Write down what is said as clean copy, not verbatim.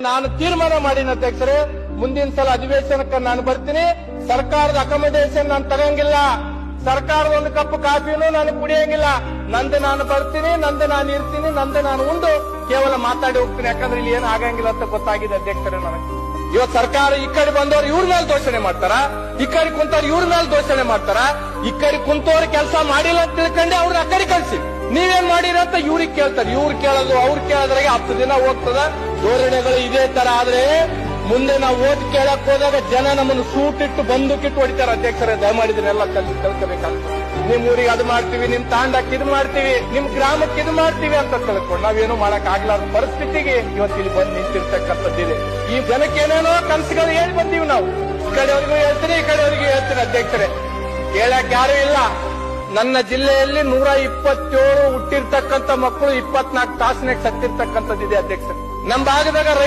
ನಾನು ತೀರ್ಮಾನ ಮಾಡಿನ ಅಧ್ಯಕ್ಷರೇ, ಮುಂದಿನ ಸಲ ಅಧಿವೇಶನಕ್ಕೆ ನಾನು ಬರ್ತೀನಿ. ಸರ್ಕಾರದ ಅಕಾಮಡೇಷನ್ ನಾನು ತಗಂಗಿಲ್ಲ, ಸರ್ಕಾರದ ಒಂದು ಕಪ್ ಕಾಫಿನೂ ನಾನು ಕುಡಿಯಂಗಿಲ್ಲ. ನಂದು ನಾನು ಬರ್ತೀನಿ, ನಂದು ನಾನು ಇರ್ತೀನಿ, ನಂದು ನಾನು ಉಂಡು ಕೇವಲ ಮಾತಾಡಿ ಹೋಗ್ತೀನಿ. ಯಾಕಂದ್ರೆ ಇಲ್ಲಿ ಏನು ಆಗಂಗಿಲ್ಲ ಅಂತ ಗೊತ್ತಾಗಿದೆ ಅಧ್ಯಕ್ಷರೇ ನನಗೆ. ಇವತ್ತು ಸರ್ಕಾರ ಈ ಕಡೆ ಬಂದವರು ಇವ್ರ ಮೇಲೆ ದೋಷಣೆ ಮಾಡ್ತಾರ, ಈ ಕಡೆ ಕುಂತವ್ರು ಇವ್ರ ಮೇಲೆ ದೋಷಣೆ ಮಾಡ್ತಾರ. ಈ ಕಡೆ ಕುಂತವ್ರು ಕೆಲಸ ಮಾಡಿಲ್ಲ ಅಂತ ತಿಳ್ಕೊಂಡೆ ಅವ್ರನ್ನ ಆ ಕಡೆ ಕಳ್ಸಿ, ನೀವೇನ್ ಮಾಡಿರ ಅಂತ ಇವ್ರಿಗೆ ಕೇಳ್ತಾರೆ. ಇವ್ರು ಕೇಳೋದು ಅವ್ರು ಕೇಳೋದ್ರಾಗೆ 10 ದಿನ ಹೋಗ್ತದ. ಧೋರಣೆಗಳು ಇದೇ ತರ ಆದ್ರೆ ಮುಂದೆ ನಾವು ಓಟ್ ಕೇಳಕ್ ಹೋದಾಗ ಜನ ನಮ್ಮನ್ನು ಸೂಟಿಟ್ಟು ಬಂದೂಕಿಟ್ಟು ಹೊಡಿತಾರೆ. ಅಧ್ಯಕ್ಷರೇ, ದಯಮಾಡಿದ್ರೆಲ್ಲ ಕಲ್ತ್ಕೋಬೇಕಾಗ್ತದೆ. ನಿಮ್ ಊರಿಗೆ ಅದು ಮಾಡ್ತೀವಿ, ನಿಮ್ ತಾಂಡಕ್ಕೆ ಇದು ಮಾಡ್ತೀವಿ, ನಿಮ್ ಗ್ರಾಮಕ್ಕೆ ಇದು ಮಾಡ್ತೀವಿ ಅಂತ ತಿಳ್ಕೊಂಡು ನಾವೇನು ಮಾಡಕ್ ಆಗ್ಲಾರ್ದ ಪರಿಸ್ಥಿತಿಗೆ ಇವತ್ತು ಇಲ್ಲಿ ಬಂದು ನಿಂತಿರ್ತಕ್ಕಂಥದ್ದಿದೆ. ಈ ಜನಕ್ಕೆ ಏನೇನೋ ಕನಸುಗಳು ಹೇಳಿ ಬಂದೀವಿ ನಾವು. ಈ ಕಡೆಯವರಿಗೂ ಹೇಳ್ತೀನಿ, ಈ ಕಡೆಯವರಿಗೂ ಹೇಳ್ತೀನಿ ಅಧ್ಯಕ್ಷರೇ, ಕೇಳಕ್ ಯಾರು ಇಲ್ಲ. ನನ್ನ ಜಿಲ್ಲೆಯಲ್ಲಿ 127 ಹುಟ್ಟಿರ್ತಕ್ಕಂಥ ಮಕ್ಕಳು 24 ತಾಸಿನಾಗ ಸತ್ತಿರ್ತಕ್ಕಂಥದ್ದಿದೆ ಅಧ್ಯಕ್ಷರೇ. ನಮ್ಮ ಭಾಗದಾಗ